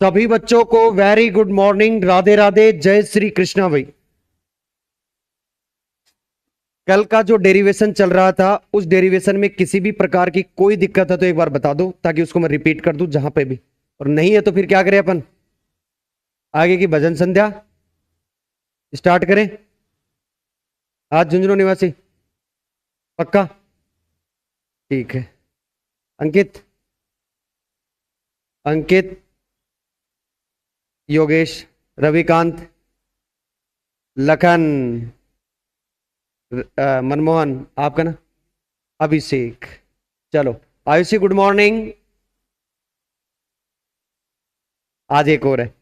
सभी बच्चों को very good morning, Radhe Radhe, जय श्री कृष्णा। भाई कल का जो डेरिवेशन चल रहा था उस डेरिवेशन में किसी भी प्रकार की कोई दिक्कत है तो एक बार बता दो ताकि उसको मैं रिपीट कर दूं जहां पे भी, और नहीं है तो फिर क्या करें अपन, आगे की भजन संध्या स्टार्ट करें। आज झुंझुनू निवासी पक्का? ठीक है। अंकित, अंकित, योगेश, रविकांत, लखन, मनमोहन, आपका ना, अभिषेक। चलो आयुषी गुड मॉर्निंग। आज एक और है।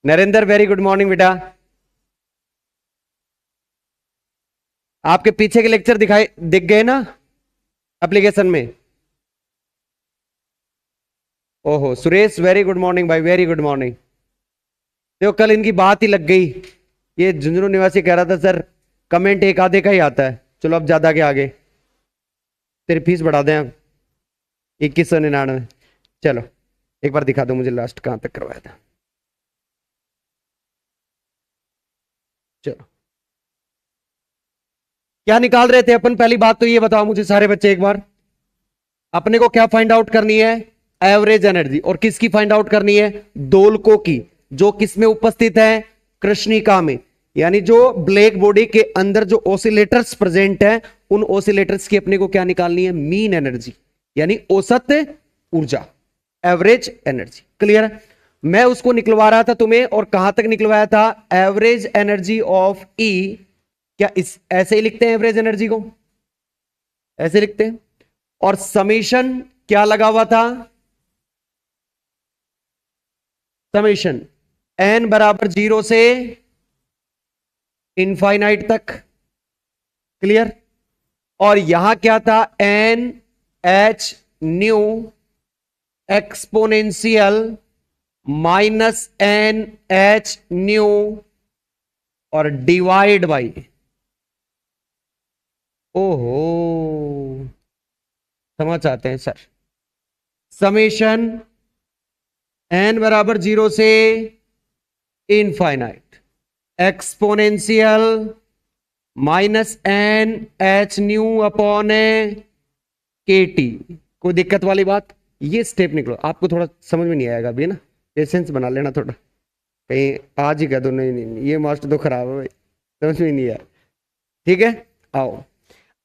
नरेंद्र वेरी गुड मॉर्निंग बेटा। आपके पीछे के लेक्चर दिखाई दिख गए ना एप्लीकेशन में? ओहो सुरेश वेरी गुड मॉर्निंग भाई, वेरी गुड मॉर्निंग। देखो कल इनकी बात ही लग गई। ये झुंझुनू निवासी कह रहा था सर कमेंट एक आधे का ही आता है, चलो अब ज्यादा के आगे तेरी फीस बढ़ा दें हम 2199। चलो एक बार दिखा दो मुझे लास्ट कहां तक करवाया था। चलो क्या निकाल रहे थे अपन? पहली बात तो ये बताओ मुझे सारे बच्चे एक बार, अपने को क्या फाइंड आउट करनी है? Average energy. और किसकी फाइंड आउट करनी है? दोलकों की, जो किस में उपस्थित है? कृष्णिका में। यानी जो ब्लैक बॉडी के अंदर जो ऑसिलेटर्स प्रेजेंट है उन ऑसिलेटर्स की अपने को क्या निकालनी है? मीन एनर्जी, यानी औसत ऊर्जा, एवरेज एनर्जी। क्लियर है? मैं उसको निकलवा रहा था तुम्हें, और कहां तक निकलवाया था? एवरेज एनर्जी ऑफ ई। क्या इस ऐसे ही लिखते हैं एवरेज एनर्जी को? ऐसे लिखते हैं। और समेशन क्या लगा हुआ था? समेशन एन बराबर 0 से इनफाइनाइट तक। क्लियर? और यहां क्या था? N H nu exponential minus N H nu और डिवाइड बाई, ओहो समझ आते हैं सर, समेशन एन बराबर 0 से infinite exponential minus N H nu upon K T. कोई दिक्कत वाली बात? ये स्टेप निकलो, आपको थोड़ा समझ में नहीं आएगा अभी ना, पेशेंस बना लेना थोड़ा। कहीं आज ही कह दो नहीं नहीं नहीं, ये मास्टर तो खराब है भाई, समझ में नहीं आया। ठीक है, आओ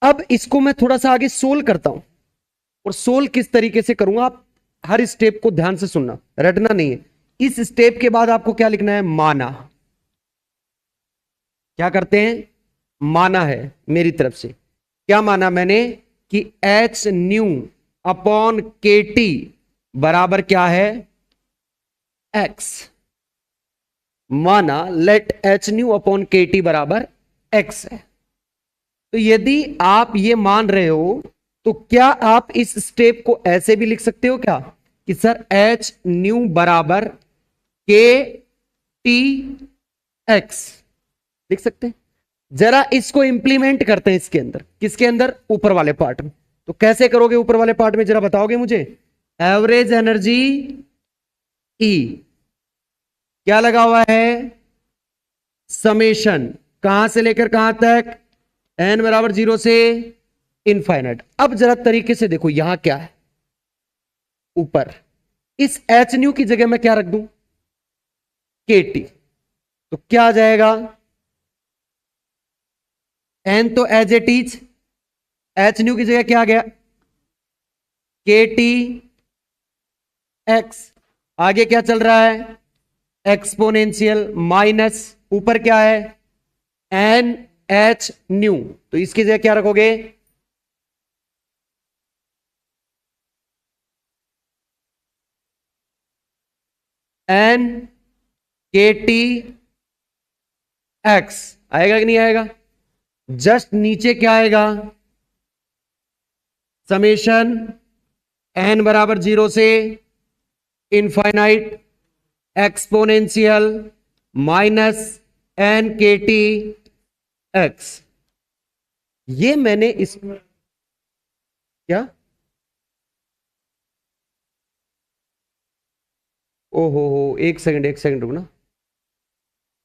अब इसको मैं थोड़ा सा आगे सोल्व करता हूं। और सोल्व किस तरीके से करूंगा, आप हर स्टेप को ध्यान से सुनना, रटना नहीं है। इस स्टेप के बाद आपको क्या लिखना है? माना। क्या करते हैं? माना है मेरी तरफ से। क्या माना मैंने? कि H nu upon K T बराबर क्या है? एक्स। माना late H nu upon K T बराबर एक्स है। तो यदि आप ये मान रहे हो तो क्या आप इस स्टेप को ऐसे भी लिख सकते हो क्या, कि सर एच न्यू बराबर के टी एक्स, लिख सकते हैं? जरा इसको इंप्लीमेंट करते हैं इसके अंदर। किसके अंदर? ऊपर वाले पार्ट में। तो कैसे करोगे ऊपर वाले पार्ट में, जरा बताओगे मुझे? एवरेज एनर्जी ई क्या लगा हुआ है? समेशन कहां से लेकर कहां तक? एन बराबर 0 से इनफाइनाइट। अब जरा तरीके से देखो यहां क्या है ऊपर, इस एच न्यू की जगह मैं क्या रख दूं? के टी। तो क्या आ जाएगा? एन तो as it is, H nu की जगह क्या आ गया? के टी एक्स। आगे क्या चल रहा है? एक्सपोनेंशियल माइनस ऊपर क्या है? N H nu. तो इसकी जगह क्या रखोगे? N K T x. आएगा कि नहीं आएगा? जस्ट नीचे क्या आएगा? समेशन एन बराबर 0 से infinite exponential minus N K T x. ये मैंने इस क्या, ओहो हो, एक सेकंड रुको ना।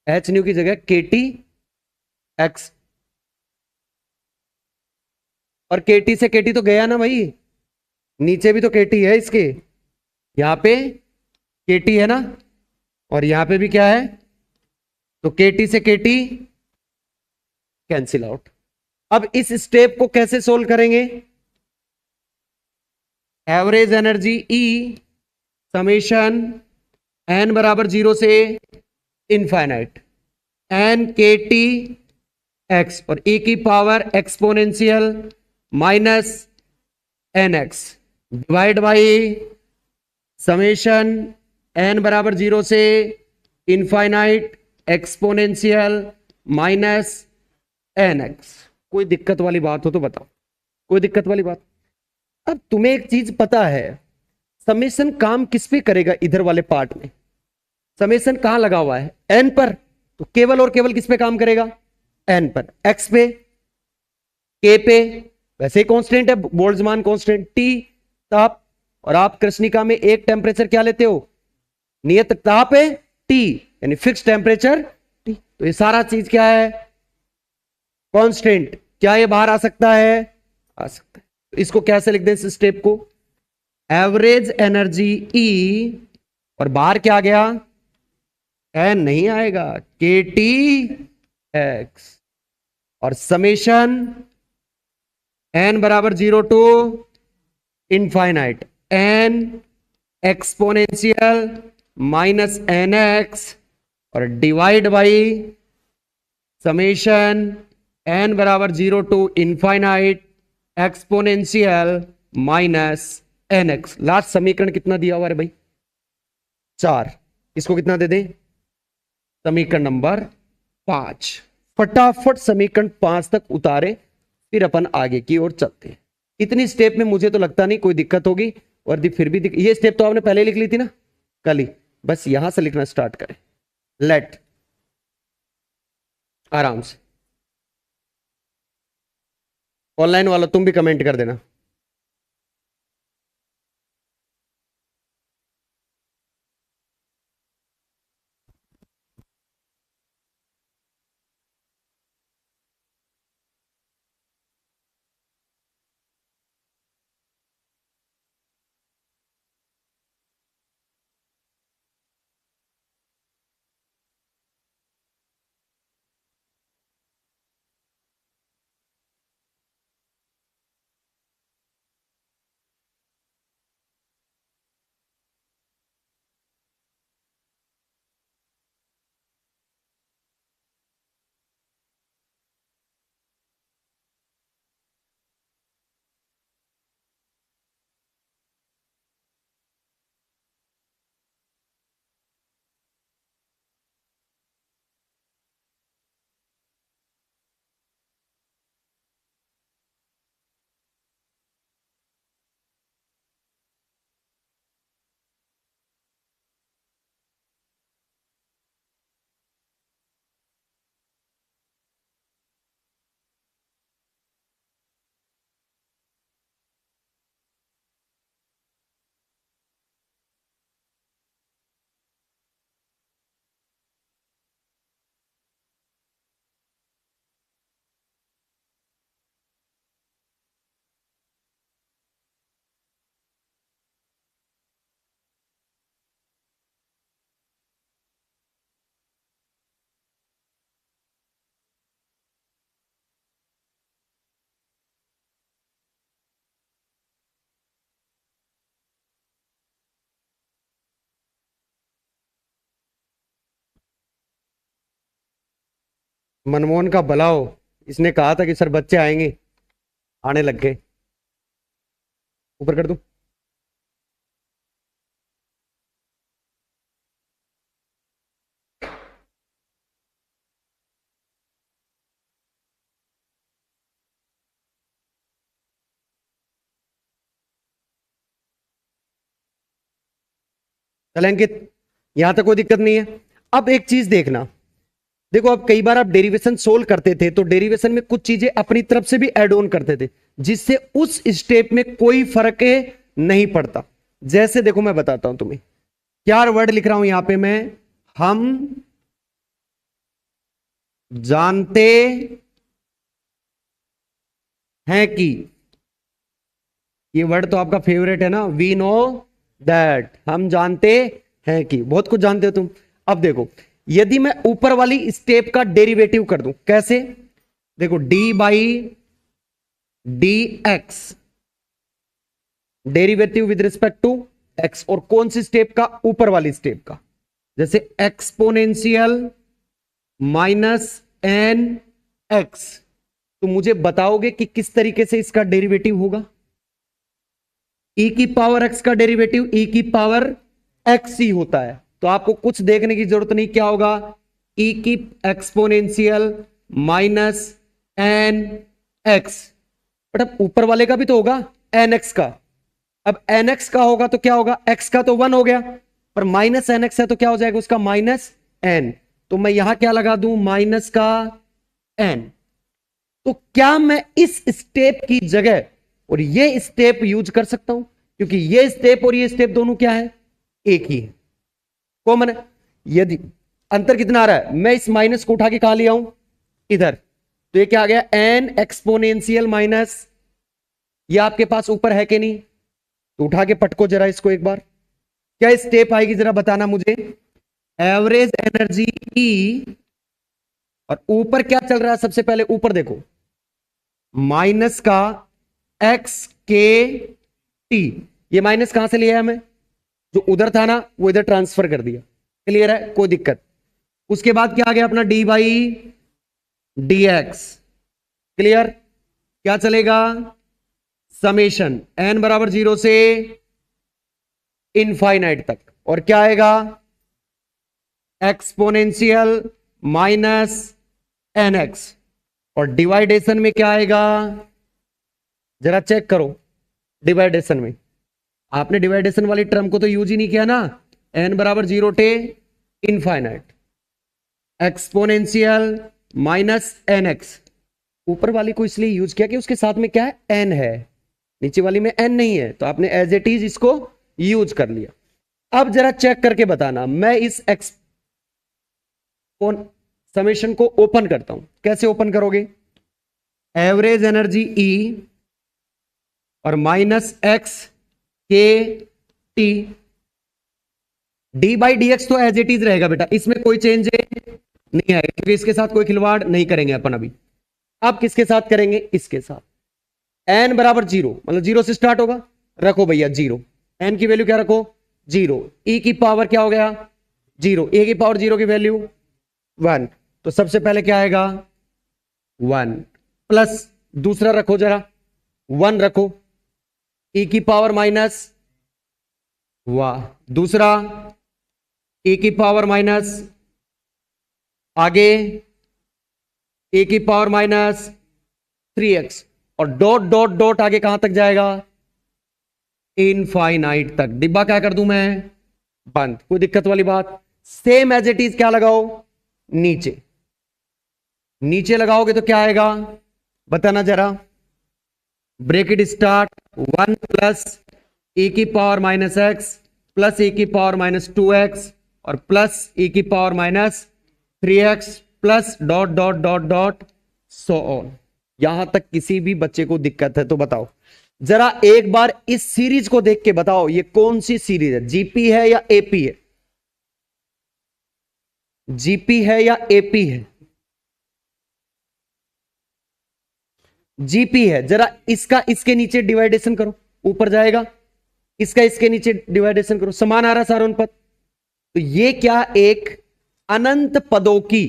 एच न्यू की जगह केटी एक्स, और केटी से केटी तो गया ना भाई, नीचे भी तो केटी है इसके, यहां पे केटी है ना, और यहां पे भी क्या है, तो केटी से केटी कैंसिल आउट। अब इस स्टेप को कैसे सोल्व करेंगे? Average energy E summation N बराबर 0 से infinite N K T X और ई की power exponential minus N X divide by summation N बराबर 0 से infinite exponential minus N X. कोई दिक्कत वाली बात हो तो बताओ, कोई दिक्कत वाली बात? अब तुम्हें एक चीज पता है, समेशन काम किस पे करेगा? इधर वाले पार्ट में समेशन कहां लगा हुआ है? एन पर, तो केवल और केवल किस पे काम करेगा? एन पर। एक्स पे, के पे वैसे ही कांस्टेंट है, बोल्ट्जमान कांस्टेंट, टी ताप, और आप कृष्णिका में एक टेम्परेचर क्या लेते हो? नियत ताप है टी, यानी फिक्स टेम्परेचर टी। तो ये सारा चीज क्या है? कांस्टेंट। क्या ये बाहर आ सकता है? आ सकता है। तो इसको कैसे लिख दें इस स्टेप को? एवरेज एनर्जी ई, और बाहर क्या आ गया? एन नहीं आएगा, के टी एक्स, और समेशन एन बराबर 0 to infinite N exponential minus N X, और डिवाइड बाई समेशन एन बराबर 0 to infinite exponential minus N X. Last समीकरण कितना दिया हुआ है भाई? 4। इसको कितना दे दें? समीकरण नंबर 5। फटाफट समीकरण 5 तक उतारे, फिर अपन आगे की ओर चलते हैं। इतनी स्टेप में मुझे तो लगता नहीं कोई दिक्कत होगी, और फिर भी ये स्टेप तो आपने पहले लिख ली थी ना कल ही, बस यहां से लिखना स्टार्ट करें। लेट, आराम से। ऑनलाइन वालों तुम भी कमेंट कर देना। मनमोहन का भला हो, इसने कहा था कि सर बच्चे आएंगे, आने लग गए। ऊपर कर दूं? चलें अंकित, यहां तक कोई दिक्कत नहीं है। अब एक चीज देखना, देखो अब कई बार आप डेरिवेशन सोल्व करते थे तो डेरिवेशन में कुछ चीजें अपनी तरफ से भी ऐड ऑन करते थे, जिससे उस स्टेप में कोई फर्क नहीं पड़ता। जैसे देखो मैं बताता हूं तुम्हें क्या वर्ड लिख रहा हूं यहां पे मैं, हम जानते हैं कि, ये वर्ड तो आपका फेवरेट है ना, वी नो दैट, हम जानते हैं कि, बहुत कुछ जानते हो तुम। अब देखो, यदि मैं ऊपर वाली स्टेप का डेरिवेटिव कर दूं, कैसे, देखो D by D X, derivative with respect to X, और कौन सी स्टेप का, ऊपर वाली स्टेप का, जैसे एक्सपोनेंशियल माइनस एन एक्स, तो मुझे बताओगे कि किस तरीके से इसका डेरिवेटिव होगा। ई की पावर एक्स का डेरिवेटिव ई की पावर एक्स ही होता है, तो आपको कुछ देखने की जरूरत नहीं, क्या होगा, ई की exponential minus N X, but अब ऊपर वाले का भी तो होगा एन एक्स का, अब एन एक्स का होगा तो क्या होगा, एक्स का तो 1 हो गया, पर माइनस एन एक्स है तो क्या हो जाएगा उसका, माइनस एन, तो मैं यहां क्या लगा दूं, माइनस का एन। तो क्या मैं इस स्टेप की जगह और ये स्टेप यूज कर सकता हूं, क्योंकि ये स्टेप और ये स्टेप दोनों क्या है, एक ही है, कॉमन है। यदि अंतर कितना आ रहा है, मैं इस माइनस को उठा के कहां ले आऊं, इधर, तो ये क्या आ गया, एन एक्सपोनेंशियल माइनस, ये आपके पास ऊपर है कि नहीं, तो उठा के पटको जरा इसको एक बार, क्या स्टेप आएगी जरा बताना मुझे, एवरेज एनर्जी ई, और ऊपर क्या चल रहा है, सबसे पहले ऊपर देखो, माइनस का एक्स के टी, ये माइनस कहां से लिया है हमें, जो उधर था ना वो इधर ट्रांसफर कर दिया, क्लियर है, कोई दिक्कत। उसके बाद क्या आ गया अपना D by D x, clear, क्या चलेगा, समेशन एन बराबर 0 से इनफाइनाइट तक, और क्या आएगा, एक्सपोनेंशियल माइनस एन एक्स, और डिवाइडेशन में क्या आएगा, जरा चेक करो, डिवाइडेशन में आपने डिवाइडेशन वाली टर्म को तो यूज ही नहीं किया ना, एन बराबर 0 to infinite, exponential minus N X, ऊपर वाली को इसलिए यूज किया कि उसके साथ में क्या है, एन है, नीचे वाली में एन नहीं है, तो आपने एज इट इज इसको यूज कर लिया। अब जरा चेक करके बताना, मैं इस समेशन को ओपन करता हूं, कैसे ओपन करोगे, एवरेज एनर्जी ई और माइनस एक्स के T, D by D x तो एज इट इज रहेगा बेटा, इसमें कोई चेंज नहीं आएगा, क्योंकि इसके साथ कोई खिलवाड़ नहीं करेंगे अपन अभी। अब किसके साथ करेंगे, इसके साथ, एन बराबर 0, मतलब 0 से स्टार्ट होगा, रखो भैया 0, एन की वैल्यू क्या रखो 0, ई की पावर क्या हो गया 0, ए की पावर 0 की वैल्यू 1, तो सबसे पहले क्या आएगा 1, प्लस दूसरा रखो जरा 1 रखो, ई की पावर माइनस, वाह, दूसरा ए की पावर माइनस, आगे ए की पावर माइनस 3x, और डॉट डॉट डॉट आगे कहां तक जाएगा, इनफाइनाइट तक, डिब्बा क्या कर दूं मैं, बंद, कोई दिक्कत वाली बात। सेम एज इट इज क्या लगाओ, नीचे, नीचे लगाओगे तो क्या आएगा बताना जरा, ब्रेकेट स्टार्ट, 1 प्लस ए की पावर माइनस एक्स प्लस ए की पावर माइनस 2x और प्लस ए की power minus 3x plus dot dot dot dot so on. यहां तक किसी भी बच्चे को दिक्कत है तो बताओ, जरा एक बार इस सीरीज को देख के बताओ, ये कौन सी सीरीज है, जीपी है या एपी है, जीपी है या एपी है, जीपी है, जरा इसका इसके नीचे डिवाइडेशन करो, ऊपर जाएगा, इसका इसके नीचे डिवाइडेशन करो, समान आ रहा सारों पद, तो ये क्या, एक अनंत पदों की,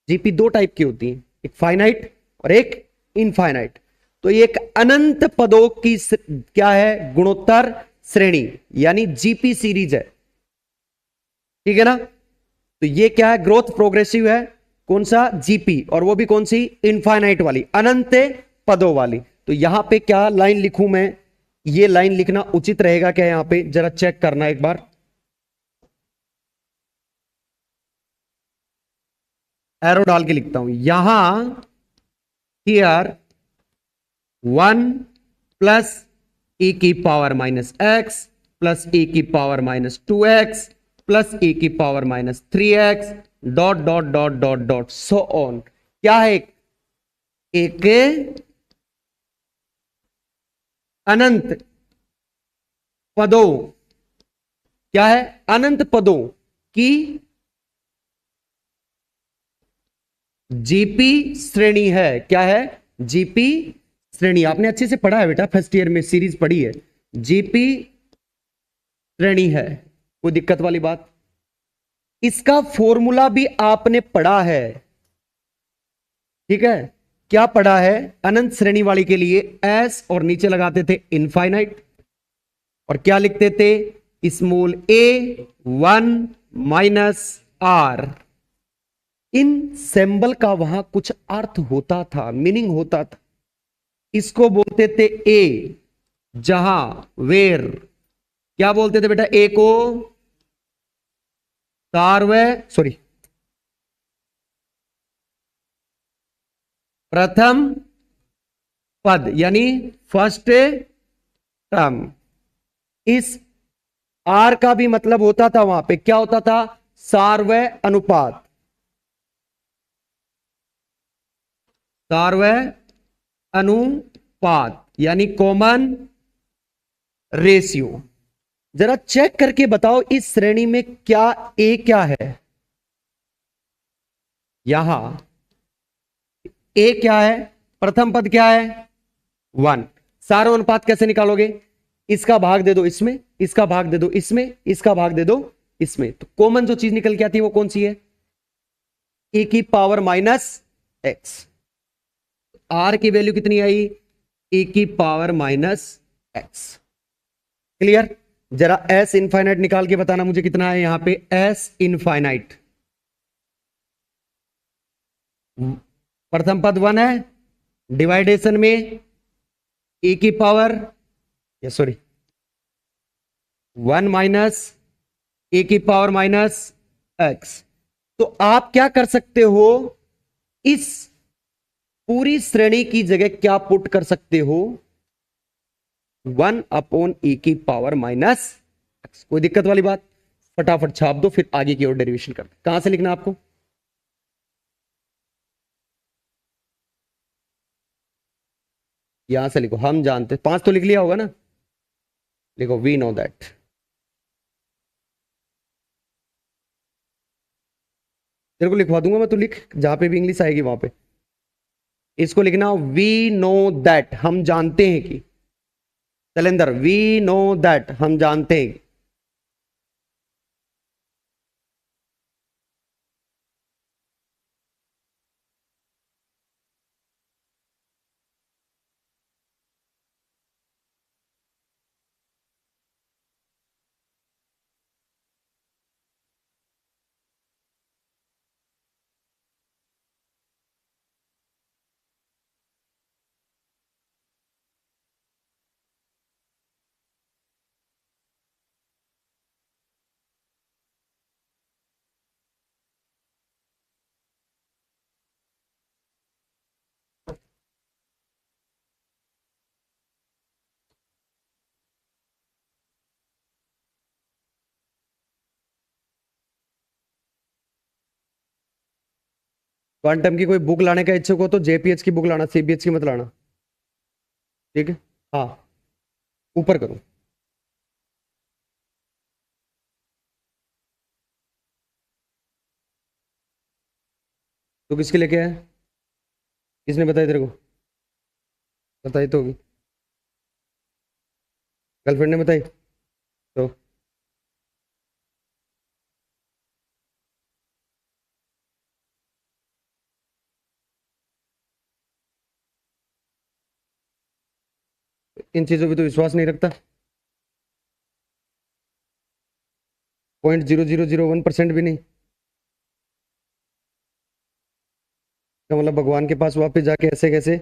जीपी 2 टाइप की होती है, एक फाइनाइट और एक इनफाइनाइट, तो ये एक अनंत पदों की क्या है, गुणोत्तर श्रेणी, यानी जीपी सीरीज है, ठीक है ना। तो ये क्या है, ग्रोथ प्रोग्रेसिव है, कौन सा, जीपी, और वो भी कौन सी, इनफाइनाइट वाली, अनंत पदों वाली। तो यहां पे क्या लाइन लिखूं मैं, ये लाइन लिखना उचित रहेगा क्या, यहां पे जरा चेक करना एक बार, एरो डाल के लिखता हूं यहां, हियर 1 प्लस e की power minus x plus e की पावर माइनस 2x प्लस ए की power minus 3x dot dot dot dot dot so on. क्या है? एक अनंत पदों, क्या है? अनंत पदों की जीपी श्रेणी है। क्या है? जीपी श्रेणी। आपने अच्छे से पढ़ा है बेटा, फर्स्ट ईयर में सीरीज पढ़ी है। जीपी श्रेणी है, कोई दिक्कत वाली बात? इसका फॉर्मूला भी आपने पढ़ा है, ठीक है? क्या पढ़ा है? अनंत श्रेणी वाली के लिए एस और नीचे लगाते थे इनफाइनाइट, और क्या लिखते थे? Small a 1 minus R. इन सिंबल का वहां कुछ अर्थ होता था, मीनिंग होता था। इसको बोलते थे ए, जहां वेर, क्या बोलते थे बेटा? ए को सॉरी, प्रथम पद यानी फर्स्ट टर्म। इस आर का भी मतलब होता था, वहां पे क्या होता था? सार्वय अनुपात, सार्वय अनुपात यानी कॉमन रेशियो। जरा चेक करके बताओ इस श्रेणी में क्या ए क्या है? यहां ए क्या है? प्रथम पद क्या है? 1। सार्वय अनुपात कैसे निकालोगे? इसका भाग दे दो इसमें, इसका भाग दे दो इसमें, इसका भाग दे दो इसमें, तो कॉमन जो चीज निकल के आती है वो कौन सी है? ए की पावर माइनस एक्स। आर की वैल्यू कितनी आई? ए की पावर माइनस एक्स। क्लियर? जरा एस इनफाइनाइट निकाल के बताना मुझे कितना है यहां पे? एस इनफाइनाइट, प्रथम पद 1 है, डिवाइडेशन में ए की पावर, या सॉरी 1 माइनस ए की पावर माइनस एक्स। तो आप क्या कर सकते हो? इस पूरी श्रेणी की जगह क्या पुट कर सकते हो? 1 अपॉन ए की पावर माइनस एक्स। कोई दिक्कत वाली बात? फटाफट छाप दो, फिर आगे की ओर डेरिवेशन करते। कहां से लिखना आपको? यहां से लिखो, हम जानते। 5 तो लिख लिया होगा ना? लिखो वी नो दैट। तेरे को लिखवा दूंगा मैं, तो लिख जहां पे भी इंग्लिश आएगी वहां पे। इसको लिखना वी नो दैट, हम जानते हैं कि। शैलेंद्र, वी नो दैट, हम जानते हैं। क्वांटम की कोई बुक लाने का इच्छुक हो तो जेपीएच की बुक लाना, सीबीएच की मत लाना, ठीक है? हाँ, ऊपर करो। तो किसके लेके आया? किसने बताया तेरे को? बताई तो होगी, गर्लफ्रेंड ने बताई तो? इन चीजों पे तो विश्वास नहीं रखता। 0.0001% भी नहीं का मतलब भगवान के पास वापस जाके ऐसे कैसे?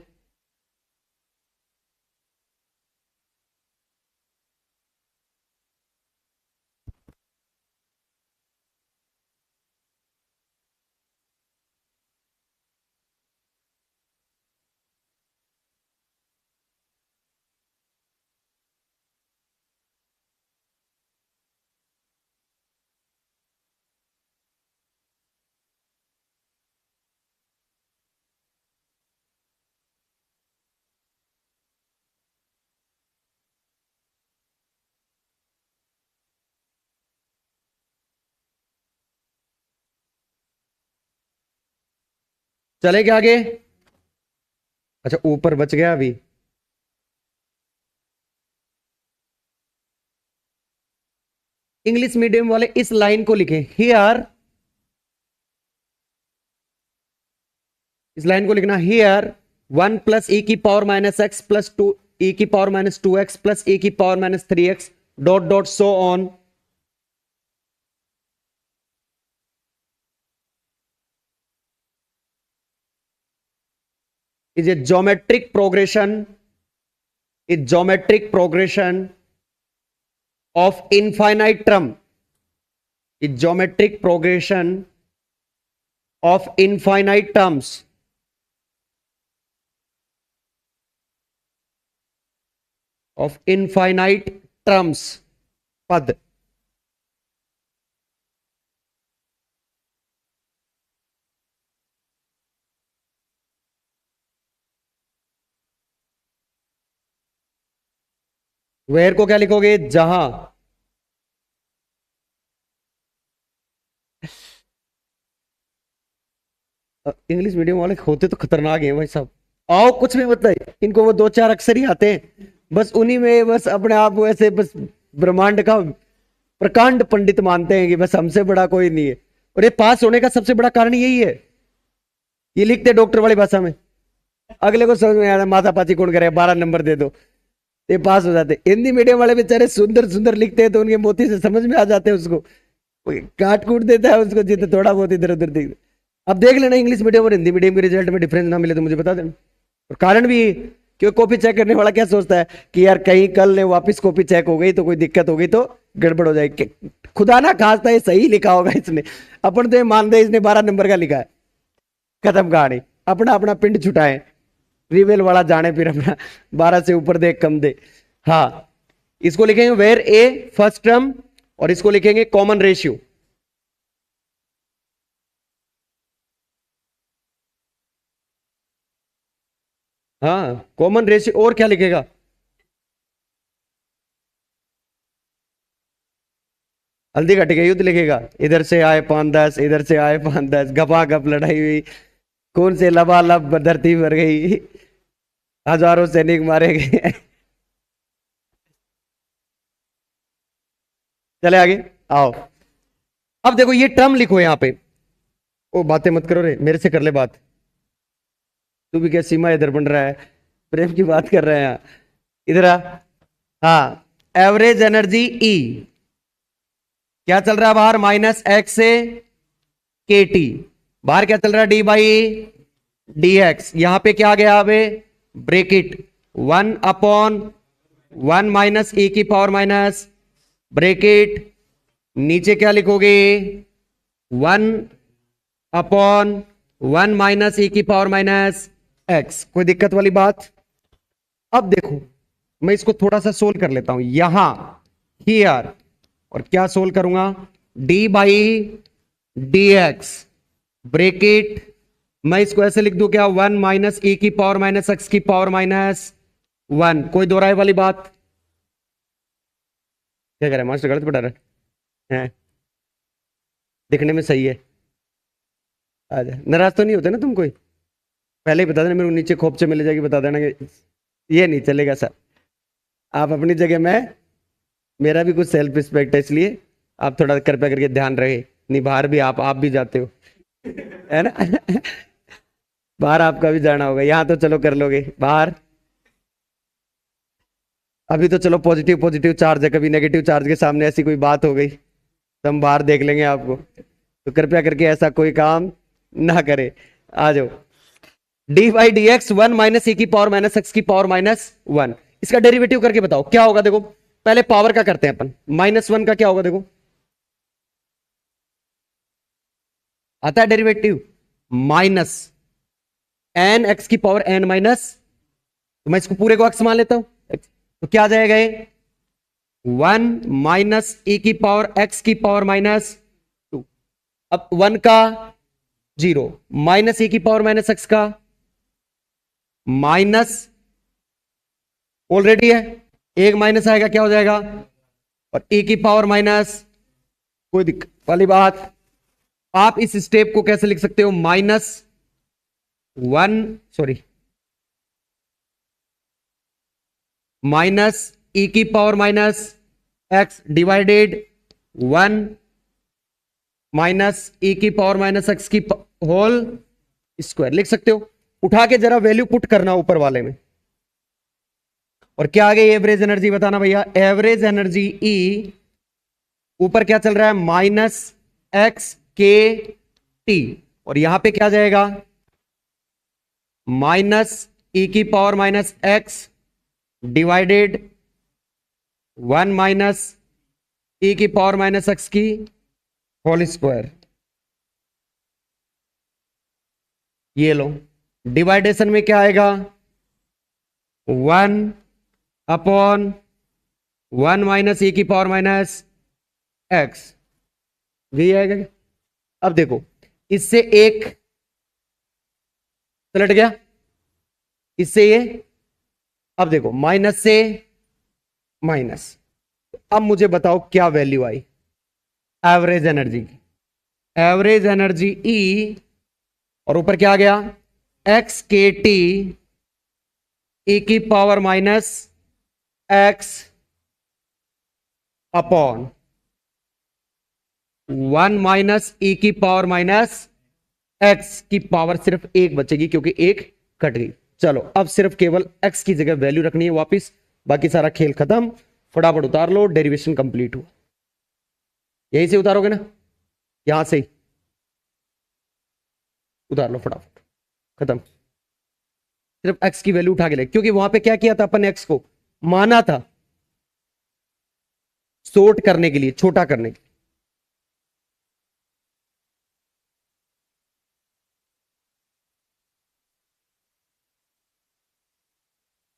चले क्या आगे? अच्छा ऊपर बच गया अभी। इंग्लिश मीडियम वाले इस लाइन को लिखें हियर, इस लाइन को लिखना हियर 1 प्लस ई की पावर माइनस एक्स प्लस 2 ई की पावर माइनस 2x प्लस ई की power minus 3x dot dot so on. is a geometric progression, is geometric progression of infinite term, is geometric progression of infinite terms, of infinite terms पद। Where को क्या लिखोगे? जहां English medium वाले होते तो खतरनाक है भाई साहब। आओ कुछ भी मतलब इनको वो दो चार अक्षर ही आते हैं, बस उन्हीं में बस अपने आप को ऐसे बस ब्रह्मांड का प्रकांड पंडित मानते हैं कि बस हमसे बड़ा कोई नहीं है। और ये पास होने का सबसे बड़ा कारण यही है, ये लिखते डॉक्टर वाली भाषा में, अगले को समझ में आ रहा है माथा पाची कौन करे 12 नंबर दे दो, ये पास हो जाते। हिंदी मीडियम वाले बेचारे सुंदर सुंदर लिखते हैं तो उनके मोती से समझ में आ जाते हैं, उसको काट कूट देता है उसको जितना थोड़ा बहुत इधर उधर दिख। अब देख लेना इंग्लिश मीडियम और हिंदी मीडियम के रिजल्ट में डिफरेंस ना मिले तो मुझे बता देना। और कारण भी क्यों, कॉपी चेक करने वाला क्या सोचता है कि यार कहीं कल ने वापस कॉपी चेक हो गई तो कोई दिक्कत हो गई तो गड़बड़ हो जाएगी। खुदा ना खास्ता ये सही लिखा होगा इसने, अपन तो ये मान दे इसने 12 नंबर का लिखा है, खत्म कहानी। अपना अपना पिंड छुटाए, रिवेल वाला जाने फिर अपना 12 से ऊपर दे कम दे। हाँ इसको लिखेंगे वेयर ए फर्स्ट टर्म और इसको लिखेंगे कॉमन रेशियो। हाँ कॉमन रेशियो और क्या लिखेगा? हल्दी घट गई युद्ध लिखेगा, इधर से आए 5-10 इधर से आए 5-10 गपा गप लड़ाई हुई, खून से लबालब धरती भर गई, हजारों सैनिक मारे गए। चले आगे आओ। अब देखो ये टर्म लिखो यहां पे। ओ बातें मत करो रे, मेरे से कर ले बात। तू भी क्या सीमा इधर बन रहा है, प्रेम की बात कर रहे हैं इधर आ। हाँ एवरेज एनर्जी ई क्या चल रहा है बाहर? माइनस एक्स से के टी, बाहर क्या चल रहा है? D by D x. यहां पे क्या आ गया अबे? ब्रेकिट 1/1 माइनस ई की पावर माइनस ब्रेकिट, नीचे क्या लिखोगे? 1/1 माइनस ई की पावर माइनस एक्स। कोई दिक्कत वाली बात? अब देखो मैं इसको थोड़ा सा सोल्व कर लेता हूं यहां हियर, और क्या सोल्व करूंगा? D by D x break it, मैं इसको ऐसे लिख दूं क्या? 1 माइनस ई की पावर माइनस एक्स की पावर माइनस 1। कोई दोहराए वाली बात? क्या कह रहा है मास्टर, गलत पढ़ा रहा है? दिखने में सही है। आजा, नाराज तो नहीं होते ना तुम? कोई पहले ही बता देना, मेरे को नीचे खोपचे में ले जाके बता देना कि ये नहीं चलेगा सर। आप अपनी जगह, मैं मेरा भी कुछ सेल्फ रिस्पेक्ट है, इसलिए आप थोड़ा कृपया करके ध्यान रहे। नहीं बाहर भी आप भी जाते हो है ना? बाहर आपका भी जाना होगा, यहाँ तो चलो कर लोगे, बाहर अभी तो चलो पॉजिटिव पॉजिटिव चार्ज है, कभी नेगेटिव चार्ज के सामने ऐसी कोई बात हो गई तो हम बाहर देख लेंगे आपको। तो कृपया करके ऐसा कोई काम ना करे। आ जाओ। D by D x 1 minus E की पावर माइनस एक्स की पावर माइनस 1, इसका डेरिवेटिव करके बताओ क्या होगा। देखो पहले पावर का करते हैं अपन, -1 का क्या होगा? देखो आता है डेरिवेटिव, माइनस एन एक्स की पावर एन माइनस, तो मैं इसको पूरे को एक्स मान लेता हूं, तो क्या आ जाएगा ये? 1 माइनस ई की पावर एक्स की पावर -2। अब 1 का 0 माइनस ई की पावर माइनस एक्स का माइनस ऑलरेडी है, एक माइनस आएगा क्या हो जाएगा? और ई की पावर माइनस, कोई दिक्कत वाली बात? आप इस स्टेप को कैसे लिख सकते हो? माइनस 1 सॉरी माइनस ई की power minus x divided 1 minus E की पावर माइनस एक्स की होल स्क्वायर लिख सकते हो। उठा के जरा वैल्यू पुट करना ऊपर वाले में। और क्या आ गई एवरेज एनर्जी बताना भैया। एवरेज एनर्जी ई ऊपर क्या चल रहा है माइनस एक्स के टी और यहां पे क्या जाएगा माइनस ई की power minus x divided 1 minus E की पावर माइनस एक्स की होल स्क्वायर। ये लो डिवाइडेशन में क्या आएगा 1 अपॉन 1 माइनस ई की पावर माइनस एक्स यही आएगा क्या? अब देखो इससे एक पलट गया इससे ये। अब देखो माइनस से माइनस। अब मुझे बताओ क्या वैल्यू आई एवरेज एनर्जी की। एवरेज एनर्जी ई और ऊपर क्या आ गया एक्स के टी ई की power minus x upon 1 minus E की पावर माइनस एक्स की पावर सिर्फ एक बचेगी क्योंकि एक कट गई। चलो अब सिर्फ केवल एक्स की जगह वैल्यू रखनी है वापस, बाकी सारा खेल खत्म। फटाफट उतार लो, डेरिवेशन कंप्लीट हुआ। यहीं से उतारोगे ना, यहां से ही उतार लो फटाफट, खत्म। सिर्फ एक्स की वैल्यू उठा के ले, क्योंकि वहां पे क्या किया था अपन एक्स को माना था सोर्ट करने के लिए, छोटा करने के लिए।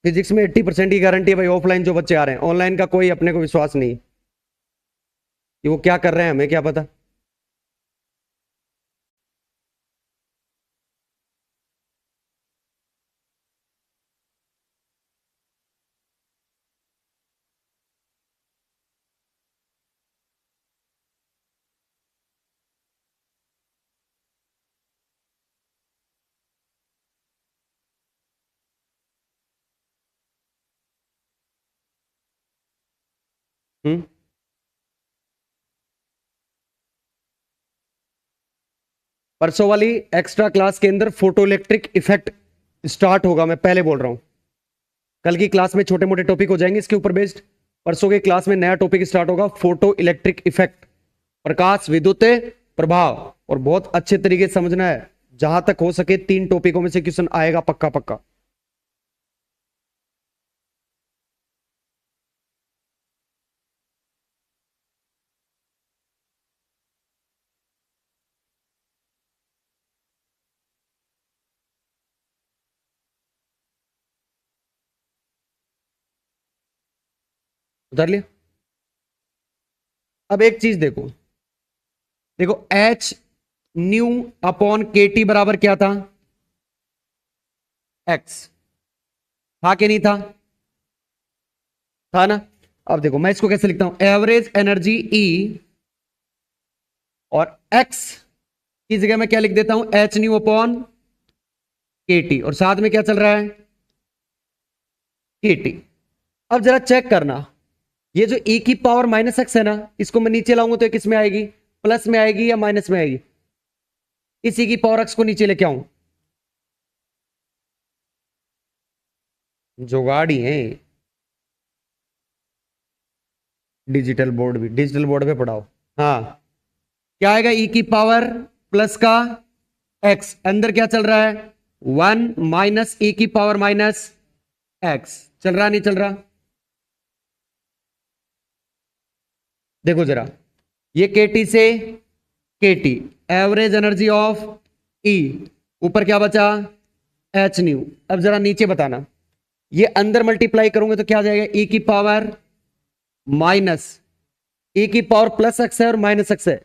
फिजिक्स में 80% की गारंटी है भाई। ऑफलाइन जो बच्चे आ रहे हैं, ऑनलाइन का कोई अपने को विश्वास नहीं कि वो क्या कर रहे हैं, हमें क्या पता। हम्म परसों वाली एक्स्ट्रा क्लास के अंदर फोटो इलेक्ट्रिक इफेक्ट स्टार्ट होगा, मैं पहले बोल रहा हूं। कल की क्लास में छोटे मोटे टॉपिक हो जाएंगे इसके ऊपर बेस्ड। परसों की क्लास में नया टॉपिक स्टार्ट होगा, फोटो इलेक्ट्रिक इफेक्ट, प्रकाश विद्युत प्रभाव। और बहुत अच्छे तरीके से समझना है, जहां तक हो सके 3 टॉपिकों में से क्वेश्चन आएगा पक्का पक्का। उधर लिया। अब एक चीज देखो, देखो H nu upon K T बराबर क्या था एक्स, था कि नहीं था, था ना। अब देखो मैं इसको कैसे लिखता हूं, एवरेज एनर्जी ई और एक्स की जगह मैं क्या लिख देता हूं H nu upon K T, और साथ में क्या चल रहा है के टी। अब जरा चेक करना, ये जो e की पावर माइनस एक्स है ना, इसको मैं नीचे लाऊंगा तो ये किस में आएगी, प्लस में आएगी या माइनस में आएगी। इसी की पावर एक्स को नीचे लेके आऊं, जुगाड़ी है। डिजिटल बोर्ड भी, डिजिटल बोर्ड पे पढ़ाओ। हाँ क्या आएगा e की पावर प्लस का x, अंदर क्या चल रहा है 1 माइनस e की पावर माइनस x, चल रहा नहीं चल रहा। देखो जरा, ये केटी से केटी, एवरेज एनर्जी ऑफ E, ऊपर क्या बचा एच न्यू। अब जरा नीचे बताना, ये अंदर मल्टीप्लाई करोगे तो क्या आ जाएगा e की पावर माइनस, e की पावर प्लस एक्स है और माइनस एक्स है,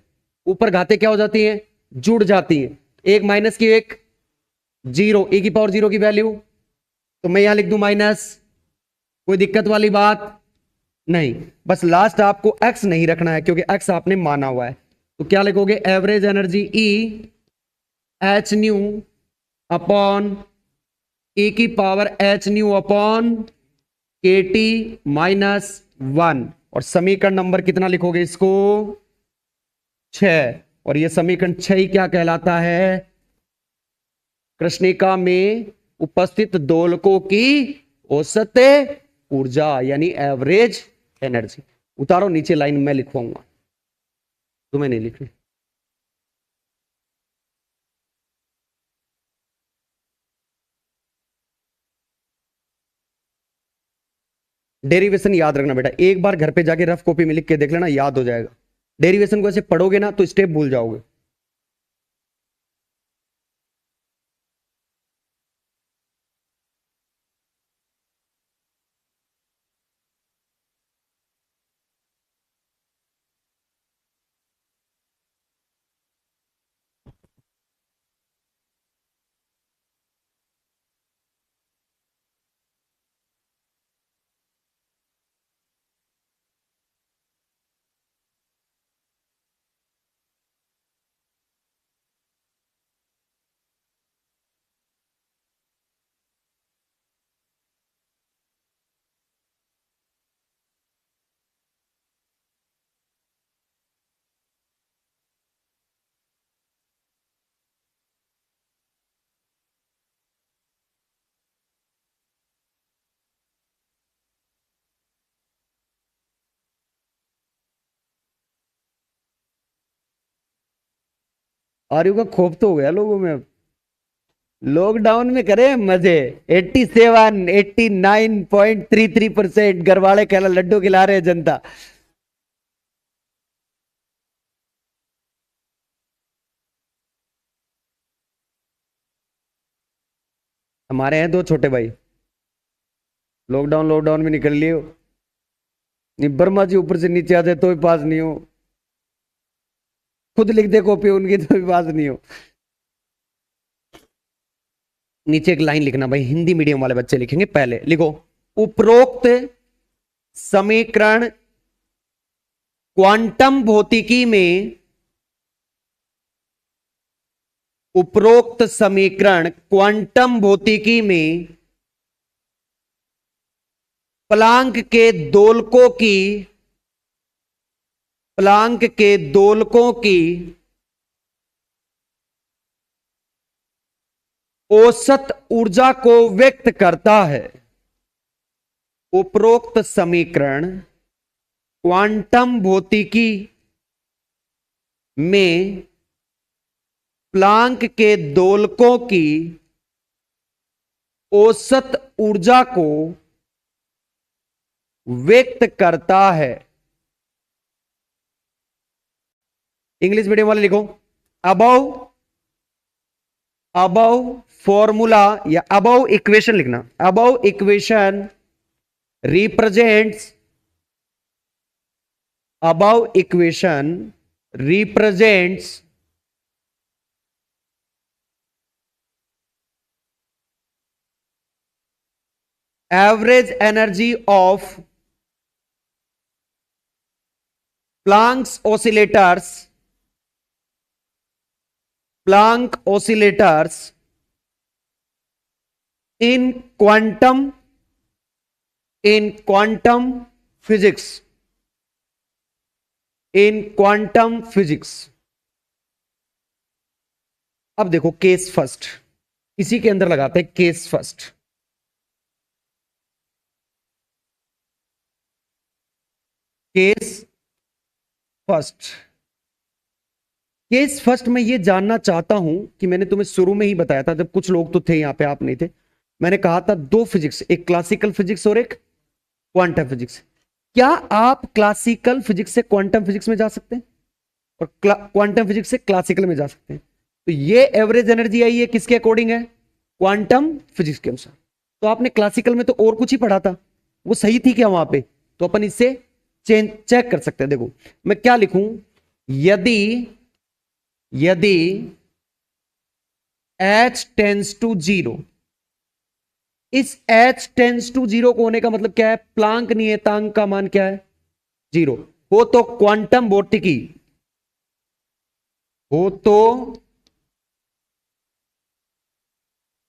ऊपर घाते क्या हो जाती हैं जुड़ जाती हैं, एक माइनस की एक जीरो, e की पावर जीरो की वैल्यू, तो मैं यहां लिख दूं माइनस। कोई दिक्कत वाली बात नहीं, बस लास्ट आपको x नहीं रखना है क्योंकि x आपने माना हुआ है। तो क्या लिखोगे average energy E H nu upon E की power H nu upon K T -1। और समीकरण नंबर कितना लिखोगे इसको? 6। और ये समीकरण 6 ही क्या कहलाता है? कृष्णिका में उपस्थित दोलकों की औसत ऊर्जा यानी एवरेज एनर्जी। उतारो नीचे लाइन में लिखवाऊंगा, तुम्हें नहीं लिखनी। डेरिवेशन याद रखना बेटा, एक बार घर पे जाके रफ कॉपी में लिख के देख लेना, याद हो जाएगा। डेरिवेशन को ऐसे पढ़ोगे ना तो स्टेप भूल जाओगे। आर्यू का खोप तो हो गया लोगों में अब। लॉकडाउन में करे मजे। 87 89.33% घर वाले कहला लड्डू खिला रहे हैं जनता। हमारे हैं 2 छोटे भाई, लॉकडाउन लॉकडाउन में निकल लियो। वर्मा जी ऊपर से नीचे आते तो भी पास नहीं हो, खुद लिख दे कॉपी उनकी तो भी पास नहीं हो। नीचे एक लाइन लिखना भाई, हिंदी मीडियम वाले बच्चे लिखेंगे। पहले लिखो, उपरोक्त समीकरण क्वांटम भौतिकी में, उपरोक्त समीकरण क्वांटम भौतिकी में प्लांक के दोलकों की, प्लांक के दोलकों की औसत ऊर्जा को व्यक्त करता है। उपरोक्त समीकरण क्वांटम भौतिकी में प्लांक के दोलकों की औसत ऊर्जा को व्यक्त करता है। इंग्लिश मीडियम वाले लिखो, अबव, अबव फॉर्मूला या अबव इक्वेशन लिखना। Above equation represents, above equation represents average energy of Planck's oscillators, Planck oscillators in quantum physics, in quantum physics. अब देखो केस फर्स्ट, इसी के अंदर लगाते हैं case first. Case first, case first में ये जानना चाहता हूं कि मैंने तुम्हें शुरू में ही बताया था, जब कुछ लोग तो थे यहां पे, आप नहीं थे। मैंने कहा था 2 फिजिक्स, एक क्लासिकल फिजिक्स और एक क्वांटम फिजिक्स। क्या आप क्लासिकल फिजिक्स से क्वांटम फिजिक्स में जा सकते हैं और क्वांटम फिजिक्स से क्लासिकल में जा सकते हैं? तो ये एवरेज एनर्जी आई है किसके अकॉर्डिंग है? क्वांटम फिजिक्स के अनुसार। तो आपने क्लासिकल में तो और कुछ ही पढ़ा था, वो सही थी क्या वहां पे? तो अपन इससे चेक कर सकते हैं। देखो मैं क्या लिखूं, यदि यदि h टेंस टू 0, इस h टेंस टू 0 को होने का मतलब क्या है? प्लांक नियतांक का मान क्या है? 0 हो तो क्वांटम भौतिकी, हो तो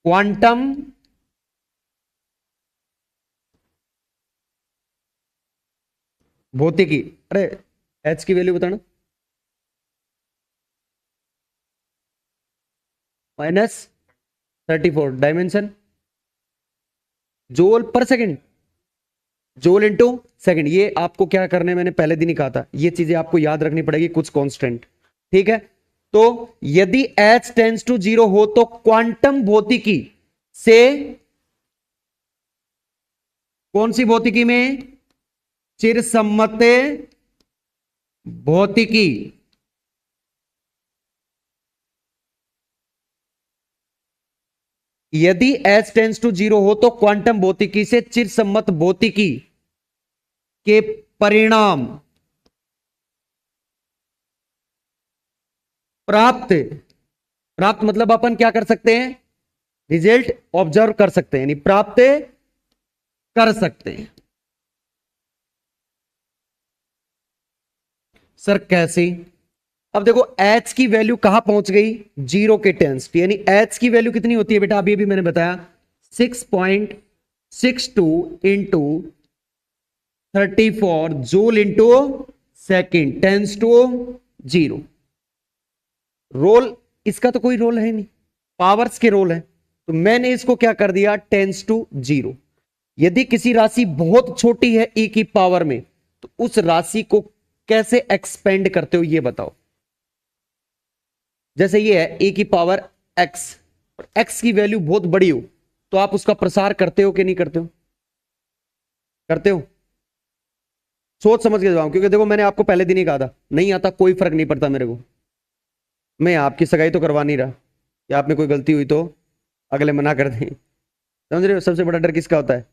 क्वांटम भौतिकी। अरे एच की वैल्यू बताना, -34 डायमेंशन जूल पर सेकंड, जूल इंटू सेकंड। ये आपको क्या करने है, मैंने पहले दिन ही कहा था, ये चीजें आपको याद रखनी पड़ेगी, कुछ कांस्टेंट। ठीक है, तो यदि h टेंस टू 0 हो तो क्वांटम भौतिकी से, कौन सी भौतिकी में, चिरसम्मत भौतिकी, यदि h टेंस टू 0 हो तो क्वांटम भौतिकी से चिरसम्मत भौतिकी के परिणाम प्राप्त, प्राप्त मतलब अपन क्या कर सकते हैं, रिजल्ट ऑब्जर्व कर सकते हैं, यानी प्राप्त कर सकते हैं। सर कैसे? अब देखो h की वैल्यू कहां पहुंच गई, 0 के टेंस, यानी h की वैल्यू कितनी होती है बेटा, अभी अभी मैंने बताया 6.62 into 34 joule into second tens to 0। Role इसका तो कोई रोल है नहीं, पावर्स के रोल है, तो मैंने इसको क्या कर दिया, टेंस टू 0। यदि किसी राशि बहुत छोटी है e की पावर में, तो उस राशि को कैसे एक्सपेंड करते हो ये बताओ। जैसे ये है e की पावर x, और x की वैल्यू बहुत बड़ी हो तो आप उसका प्रसार करते हो कि नहीं करते हो, करते हो? सोच समझ के जवाब, क्योंकि देखो मैंने आपको पहले दिन ही कहा था, नहीं आता कोई फर्क नहीं पड़ता मेरे को, मैं आपकी सगाई तो करवा नहीं रहा कि आप में कोई गलती हुई तो अगले मना कर दें। समझ रहे हो, सबसे बड़ा डर किसका होता है,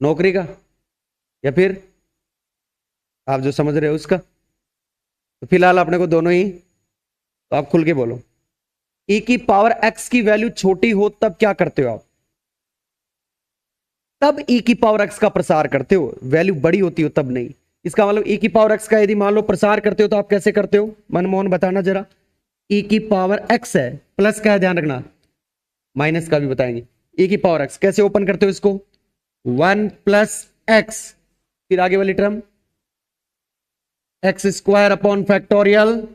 नौकरी का, या फिर आप जो समझ रहे हो उसका? तो फिलहाल अपने को दोनों ही, तो आप खुल के बोलो। e की पावर x की वैल्यू छोटी हो तब क्या करते हो आप, तब e की पावर x का प्रसार करते हो, वैल्यू बड़ी होती हो तब नहीं। इसका मतलब e की पावर x का यदि मान लो प्रसार करते हो तो आप कैसे करते हो, मनमोहन बताना जरा। e की पावर x है, प्लस का है ध्यान रखना, माइनस का भी बताएंगे। e की पावर x कैसे ओपन करते हो इसको, 1 प्लस एक्स, फिर आगे वाली term x square upon factorial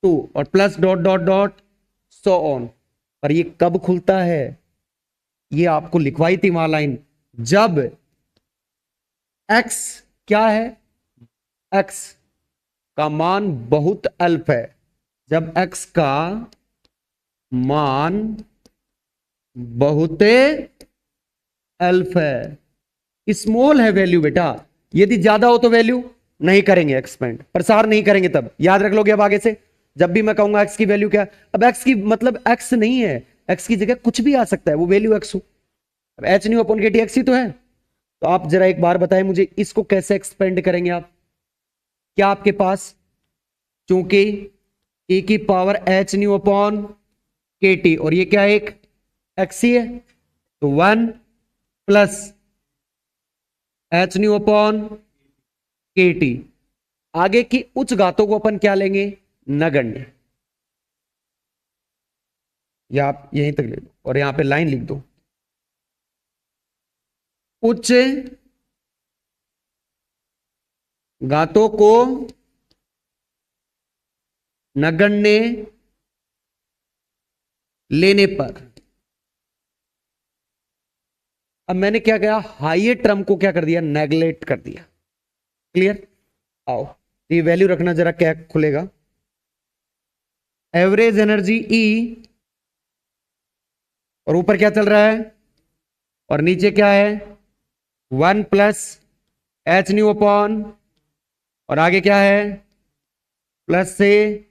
2 और plus dot dot dot so on. पर ये कब खुलता है, ये आपको लिखवाई थी वहां लाइन, जब x क्या है, x का मान बहुत अल्प है, जब x का मान बहुत अल्प है, स्मॉल है वैल्यू बेटा, यदि ज्यादा हो तो वैल्यू नहीं करेंगे एक्सपेंड, प्रसार नहीं करेंगे, तब याद रख लोगे। अब आगे से जब भी मैं कहूंगा x की वैल्यू क्या, अब x की मतलब x नहीं है, x की जगह कुछ भी आ सकता है, वो वैल्यू x हो, अब h new upon kt x ही तो है। तो आप जरा एक बार बताएं मुझे, इसको कैसे एक्सपेंड करेंगे आप, क्या आपके पास, चूंकि e की power h new upon kt और ये क्या है, एक x ही है, तो 1 plus h new upon kt, आगे की उच्च घातों को अपन क्या लेंगे, नगण्य, या आप यहीं तक ले लो और यहां पे लाइन लिख दो, उच्च घातों को नगण्य लेने पर, अब मैंने क्या किया, हाईएस्ट टर्म को क्या कर दिया, नेगलेक्ट कर दिया। क्लियर? आओ ये वैल्यू रखना जरा, क्या खुलेगा, एवरेज एनर्जी E, और ऊपर क्या चल रहा है, और नीचे क्या है, 1 प्लस एच न्यू अपॉन, और आगे क्या है, प्लस से,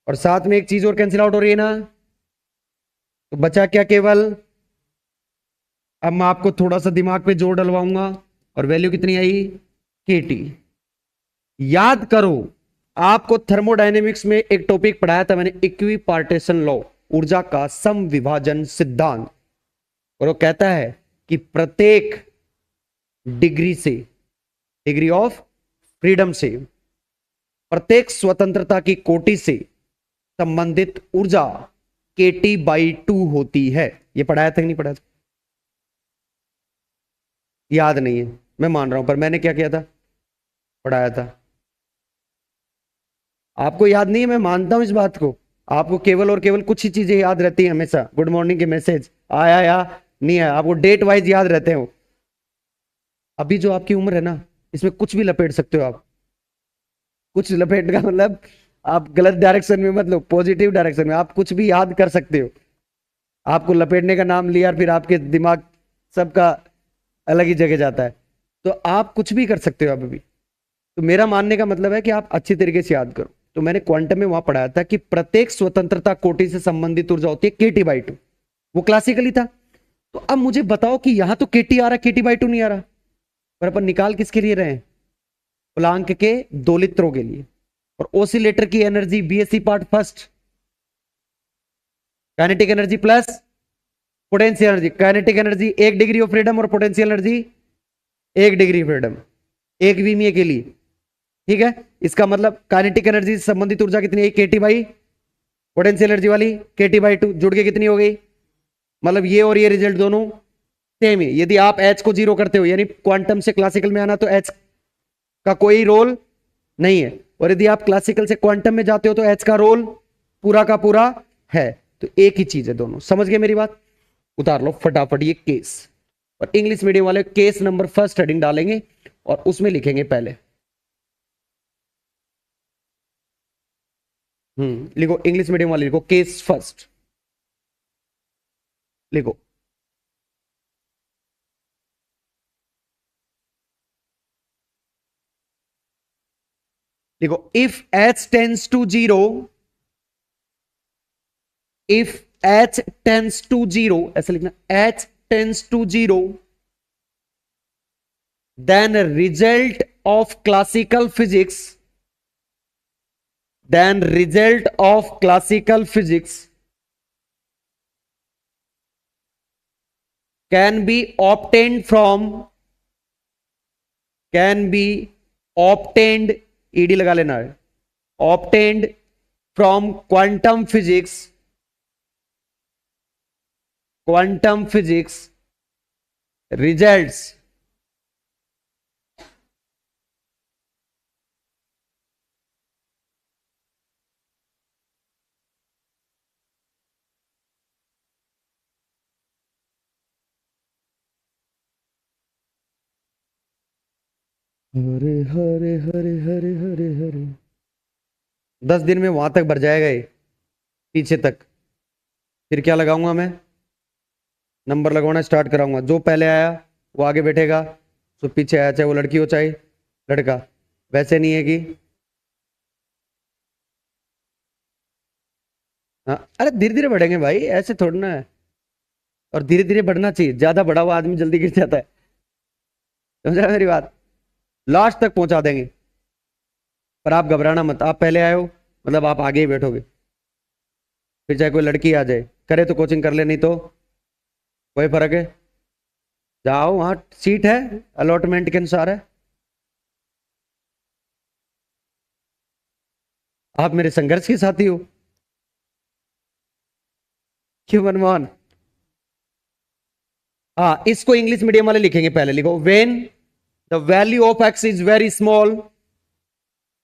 और साथ में एक चीज और कैंसिल आउट हो रही है ना, तो बचा क्या केवल, अब मैं आपको थोड़ा सा दिमाग पे जोर डलवाऊंगा, और वैल्यू कितनी आई, kT। याद करो आपको थर्मोडायनेमिक्स में एक टॉपिक पढ़ाया था मैंने, इक्विपार्टीशन लॉ, ऊर्जा का समविभाजन सिद्धांत, और वो कहता है कि प्रत्येक डिग्री से, डिग्री ऑफ फ्रीडम से, प्रत्येक स्वतंत्रता की कोटि से संबंधित ऊर्जा KT/2 होती है। ये पढ़ाया था कि नहीं पढ़ाया था? याद नहीं है, मैं मान रहा हूं, पर मैंने क्या किया था, पढ़ाया था। आपको याद नहीं है, मैं मानता हूं इस बात को। आपको केवल और केवल कुछ ही चीजें याद रहती हैं हमेशा। गुड मॉर्निंग के मैसेज आया या नहीं आया, आपको डेट वाइज याद रहते हो। अभी जो आपकी उम्र है ना, इसमें कुछ भी लपेट सकते हो आप। कुछ लपेट का मतलब आप गलत डायरेक्शन में, मतलब पॉजिटिव डायरेक्शन में आप कुछ भी याद कर सकते हो। आपको लपेटने का नाम लिया, फिर आपके दिमाग सबका अलग ही जगह जाता है। तो आप कुछ भी कर सकते हो अभी भी। तो मेरा मानने का मतलब है कि आप अच्छी तरीके से याद करो। तो मैंने क्वांटम में वहां पढ़ाया था कि प्रत्येक स्वतंत्रता कोटि से संबंधित ऊर्जा होती है KT/2। वो क्लासिकली था। तो अब मुझे बताओ कि यहां तो KT आ रहा, KT/2 नहीं आ रहा। पर अपन निकाल किसके लिए रहे हैं? प्लांक के दोलित्रों के लिए। और ओसिलेटर की energy BSc part first, kinetic energy plus potential energy. Kinetic energy 1 degree of freedom और पोटेंशियल एनर्जी 1 डिग्री फ्रीडम, एक विमीय के लिए। ठीक है, इसका मतलब काइनेटिक एनर्जी से संबंधित ऊर्जा कितनी है? KT बाई पोटेंशियल एनर्जी वाली KT/2 जुड़ के कितनी हो गई? मतलब ये और ये रिजल्ट दोनों सेम ही। यदि आप H को 0 करते हो, यानी क्वांटम से क्लासिकल में आना, तो H का कोई रोल नहीं है। और यदि आप क्लासिकल से क्वांटम में जाते हो, तो H का रोल पूरा का पूरा है। तो एक ही चीज है दोनों। समझ गए मेरी बात? उतार लो फटाफट ये केस। और इंग्लिश मीडियम वाले केस नंबर फर्स्ट हेडिंग डालेंगे और उसमें लिखेंगे पहले। लिखो, इंग्लिश मीडियम वाले लिखो केस फर्स्ट, लिखो। देखो, if H tens to 0, if H tens to 0, ऐसा लिखना, H tens to 0, then result of classical physics, then result of classical physics can be obtained from, can be obtained, ed लगा लेना है, obtained from quantum physics, quantum physics results, Hare Hare Hare Hare Hare Hare. 10 दिन में वहां तक भर जाएगा ये, पीछे तक। फिर क्या लगाऊंगा मैं? नंबर लगवाना स्टार्ट कराऊंगा। जो पहले आया वो आगे बैठेगा, जो पीछे आया, चाहे वो लड़की हो चाहे लड़का। वैसे नहीं है कि हाँ, अरे धीरे धीरे बढ़ेंगे भाई, ऐसे थोड़ा ना है। और धीरे धीरे बढ़ना चाहिए, ज्यादा बढ़ा हुआ आदमी जल्दी गिर जाता है। समझ रहे मेरी बात? लास्ट तक पहुंचा देंगे। पर आप घबराना मत, आप पहले आए हो मतलब आप आगे ही बैठोगे। फिर चाहे कोई लड़की आ जाए, करे तो कोचिंग कर ले, नहीं तो कोई फर्क है, जाओ, वहां सीट है, अलॉटमेंट के अनुसार है। आप मेरे संघर्ष के साथी हो। क्यों मनमोहन? हाँ, इसको इंग्लिश मीडियम वाले लिखेंगे। पहले लिखो, when the value of x is very small,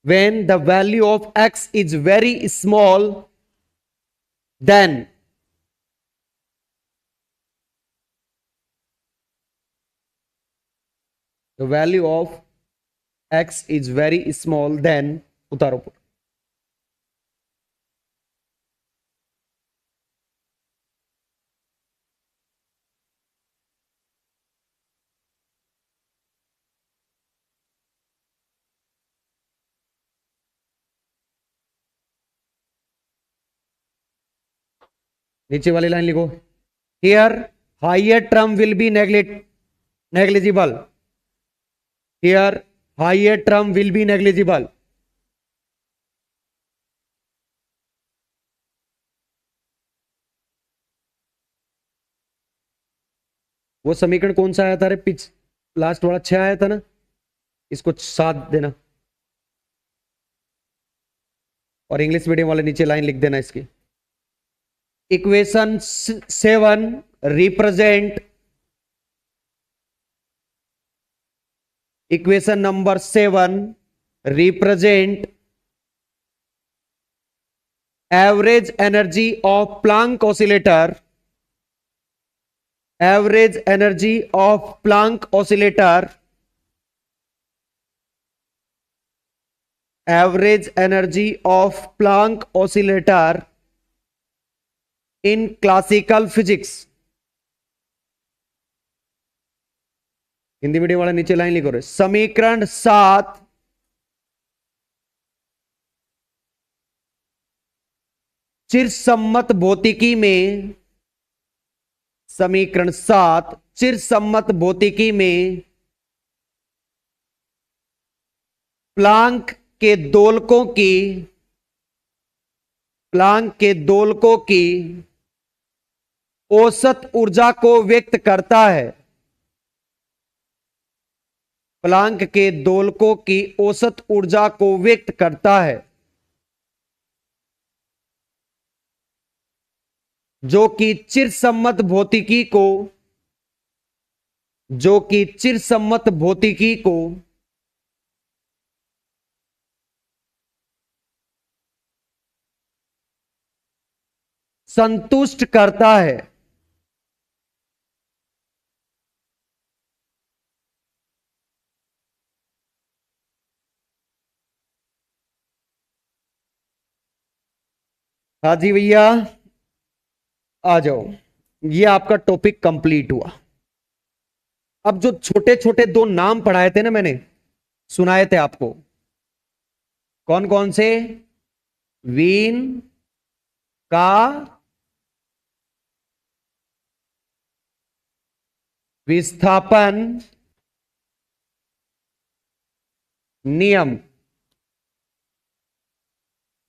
when the value of x is very small, then the value of x is very small, then उतारो। नीचे वाली लाइन लिखो, here higher term will be negligible, here higher term will be negligible। वो समीकरण कौन सा आया था? अरे पिछ लास्ट वाला 6 आया था ना, इसको 7 देना। और इंग्लिश मीडियम वाले नीचे लाइन लिख देना इसकी। Equation 7 represent, equation number 7 represent average energy of Planck oscillator, average energy of Planck oscillator, average energy of Planck oscillator in classical physics. Hindi medium वाला नीचे लाइन लिखो रे। समीकरण 7 चिरसम्मत भौतिकी में, समीकरण 7 चिरसम्मत भौतिकी में प्लैंक के दोलकों की, प्लैंक के दोलकों की औसत ऊर्जा को व्यक्त करता है, प्लैंक के दोलकों की औसत ऊर्जा को व्यक्त करता है, जो कि चिरसम्मत भौतिकी को, जो कि चिरसम्मत भौतिकी को संतुष्ट करता है। हाँ जी भैया आ जाओ, ये आपका टॉपिक कंप्लीट हुआ। अब जो छोटे छोटे दो नाम पढ़ाए थे ना मैंने, सुनाए थे आपको, कौन कौन से? वीन का विस्थापन नियम,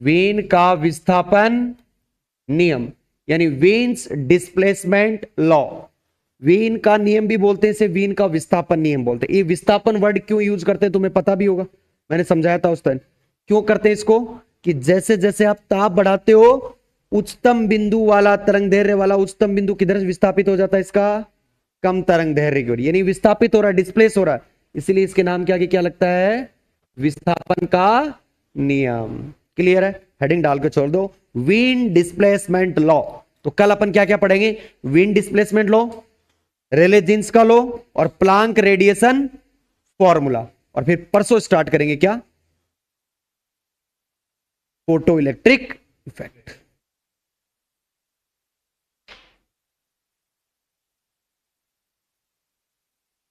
वीन का विस्थापन नियम यानी वीन्स डिस्प्लेसमेंट लॉ। वीन का नियम भी बोलते हैं, इसे वीन का विस्थापन नियम बोलते हैं। ये विस्थापन वर्ड क्यों यूज करते हैं तुम्हें पता भी होगा, मैंने समझाया था उस टाइम। क्यों करते हैं इसको? कि जैसे जैसे आप ताप बढ़ाते हो, उच्चतम बिंदु वाला तरंग दैर्घ्य वाला उच्चतम बिंदु किधर विस्थापित हो जाता है? इसका कम तरंग दैर्घ्य की ओर, यानी विस्थापित हो रहा है, डिस्प्लेस हो रहा है। इसलिए इसके नाम के आगे क्या लगता है? विस्थापन का नियम। क्लियर है? हेडिंग डाल के छोड़ दो, वीन डिस्प्लेसमेंट लॉ। तो कल अपन क्या क्या पढ़ेंगे? वीन डिस्प्लेसमेंट लॉ, रेले जीन्स का लॉ और प्लैंक रेडिएशन फॉर्मूला। और फिर परसों स्टार्ट करेंगे क्या? Photo electric effect.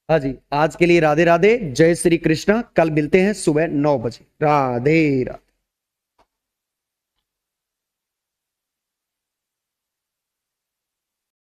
हाँ जी, आज के लिए राधे राधे, जय श्री कृष्णा। कल मिलते हैं सुबह 9 बजे। राधे राधे।